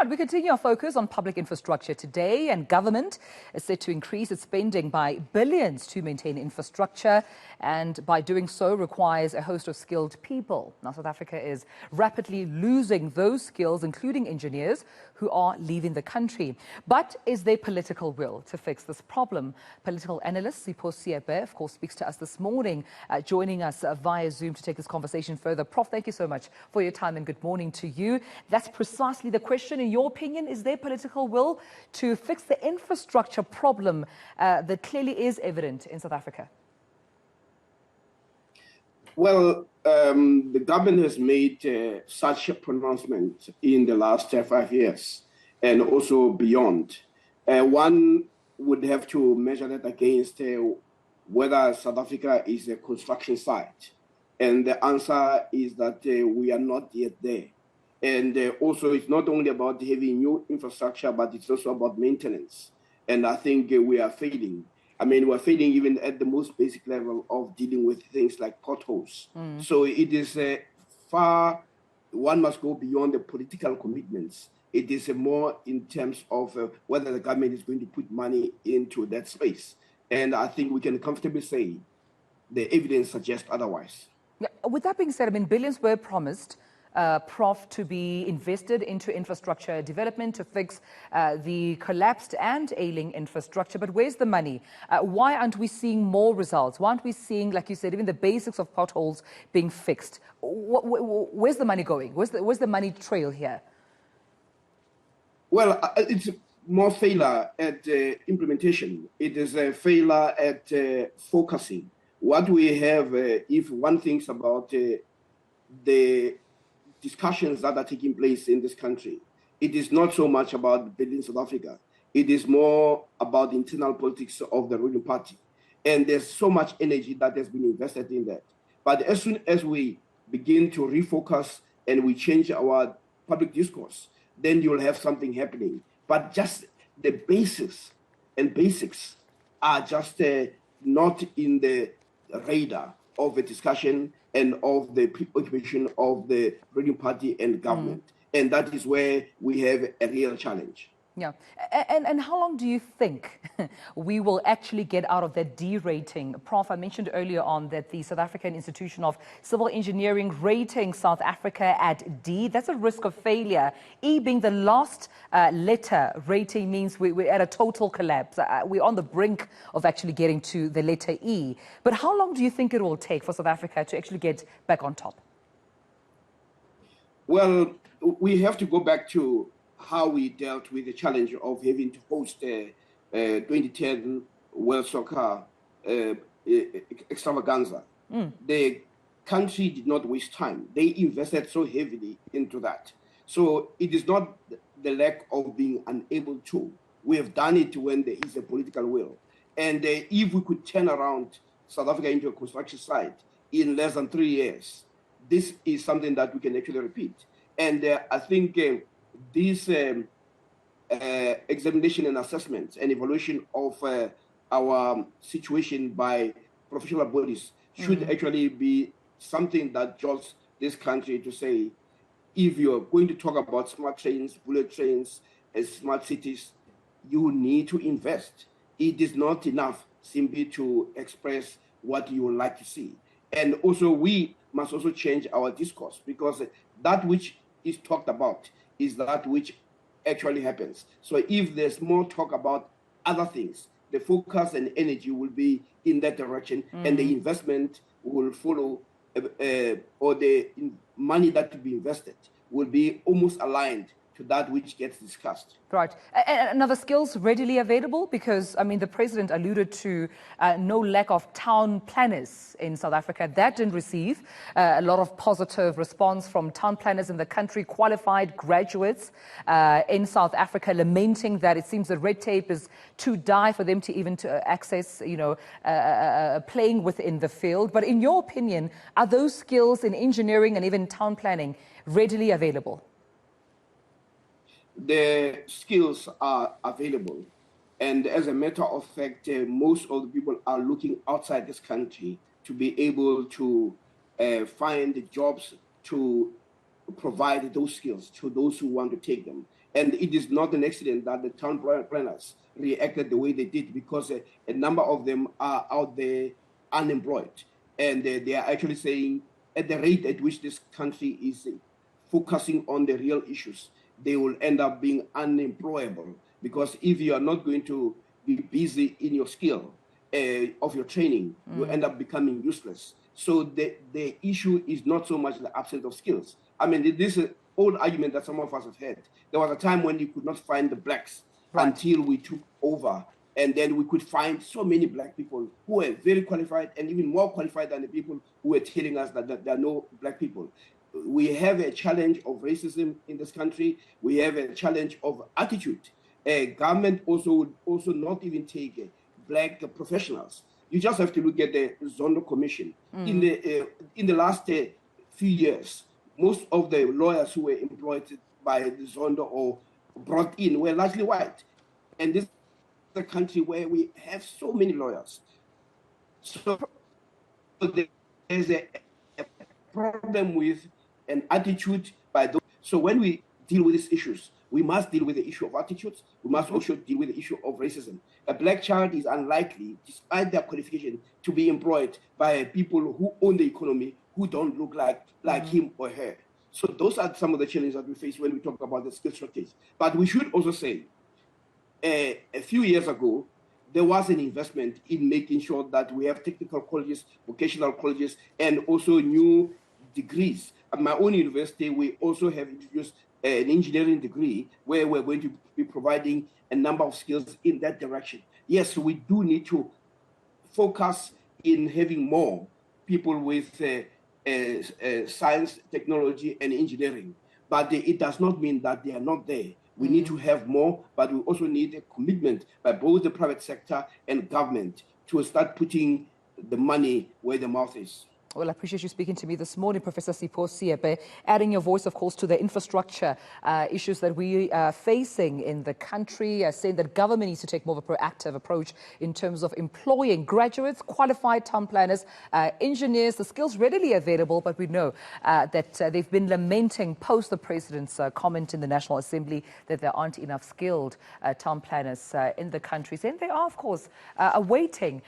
Right, we continue our focus on public infrastructure today, and government is set to increase its spending by billions to maintain infrastructure, and by doing so requires a host of skilled people. Now, South Africa is rapidly losing those skills, including engineers who are leaving the country. But is there political will to fix this problem? Political analyst Sipho Seepe, of course, speaks to us this morning, joining us via Zoom to take this conversation further. Prof, thank you so much for your time and good morning to you. That's precisely the question. In your opinion, is there political will to fix the infrastructure problem that clearly is evident in South Africa? Well, the government has made such a pronouncement in the last 5 years and also beyond. One would have to measure that against whether South Africa is a construction site. And the answer is that we are not yet there. And also, it's not only about having new infrastructure, but it's also about maintenance. And I think we are failing. I mean, we're failing even at the most basic level of dealing with things like potholes. So it is one must go beyond the political commitments. It is more in terms of whether the government is going to put money into that space. And I think we can comfortably say the evidence suggests otherwise. Yeah, with that being said, I mean, billions were promised, Prof, to be invested into infrastructure development to fix the collapsed and ailing infrastructure. But where's the money? Why aren't we seeing more results? Why aren't we seeing, like you said, even the basics of potholes being fixed? Where's the money going? Where's the money trail here? Well, it's more failure at implementation. It is a failure at focusing. What we have, if one thinks about the discussions that are taking place in this country, it is not so much about building South Africa. It is more about the internal politics of the ruling party. And there's so much energy that has been invested in that. But as soon as we begin to refocus and we change our public discourse, then you'll have something happening. But just the basics are just not in the radar of the discussion and of the preoccupation of the ruling party and government. And that is where we have a real challenge. Yeah. And how long do you think we will actually get out of that D rating? Prof, I mentioned earlier on that the South African Institution of Civil Engineering rating South Africa at D. That's a risk of failure. E being the last letter rating means we're at a total collapse. We're on the brink of actually getting to the letter E. But how long do you think it will take for South Africa to actually get back on top? Well, we have to go back to how we dealt with the challenge of having to host 2010 World Soccer extravaganza. The country did not waste time. They invested so heavily into that. So it is not the lack of being unable to. We have done it when there is a political will. And if we could turn around South Africa into a construction site in less than 3 years, this is something that we can actually repeat. And I think this examination and assessment and evaluation of our situation by professional bodies should actually be something that jogs this country to say, if you're going to talk about smart trains, bullet trains, and smart cities, you need to invest. It is not enough simply to express what you would like to see. And also, we must also change our discourse, because that which is talked about is that which actually happens. So if there's more talk about other things, the focus and energy will be in that direction, and the investment will follow, or the money that to be invested will be almost aligned to that which gets discussed. Right. And are the skills readily available? Because, I mean, the president alluded to no lack of town planners in South Africa. That didn't receive a lot of positive response from town planners in the country, qualified graduates in South Africa, lamenting that it seems the red tape is too dire for them to even access, playing within the field. But in your opinion, are those skills in engineering and even town planning readily available? The skills are available. And as a matter of fact, most of the people are looking outside this country to be able to find jobs to provide those skills to those who want to take them. And it is not an accident that the town planners reacted the way they did, because a number of them are out there unemployed. And they are actually saying, at the rate at which this country is focusing on the real issues, they will end up being unemployable. Because if you are not going to be busy in your skill of your training, you end up becoming useless. So the issue is not so much the absence of skills. I mean, this is an old argument that some of us have had. There was a time when you could not find the blacks until we took over. And then we could find so many black people who were very qualified and even more qualified than the people who were telling us that there are no black people. We have a challenge of racism in this country. We have a challenge of attitude. Government also would also not even take black professionals. You just have to look at the Zondo Commission. In the last few years, most of the lawyers who were employed by the Zondo or brought in were largely white. And this is a country where we have so many lawyers. So there's a problem with an attitude by those. So when we deal with these issues, we must deal with the issue of attitudes. We must also deal with the issue of racism. A black child is unlikely, despite their qualification, to be employed by people who own the economy, who don't look like him or her. So those are some of the challenges that we face when we talk about the skill shortage. But we should also say, a few years ago, there was an investment in making sure that we have technical colleges, vocational colleges, and also new degrees. At my own university, we also have introduced an engineering degree where we're going to be providing a number of skills in that direction. Yes, we do need to focus in having more people with science, technology, and engineering. But it does not mean that they are not there. We need to have more, but we also need a commitment by both the private sector and government to start putting the money where the mouth is. Well, I appreciate you speaking to me this morning, Professor Sipho Seepe, adding your voice, of course, to the infrastructure issues that we are facing in the country, saying that government needs to take more of a proactive approach in terms of employing graduates, qualified town planners, engineers, the skills readily available, but we know that they've been lamenting post the president's comment in the National Assembly that there aren't enough skilled town planners in the country. And they are, of course, awaiting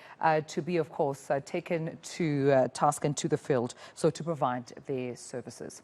to be, of course, taken to task and to the field, so to provide their services.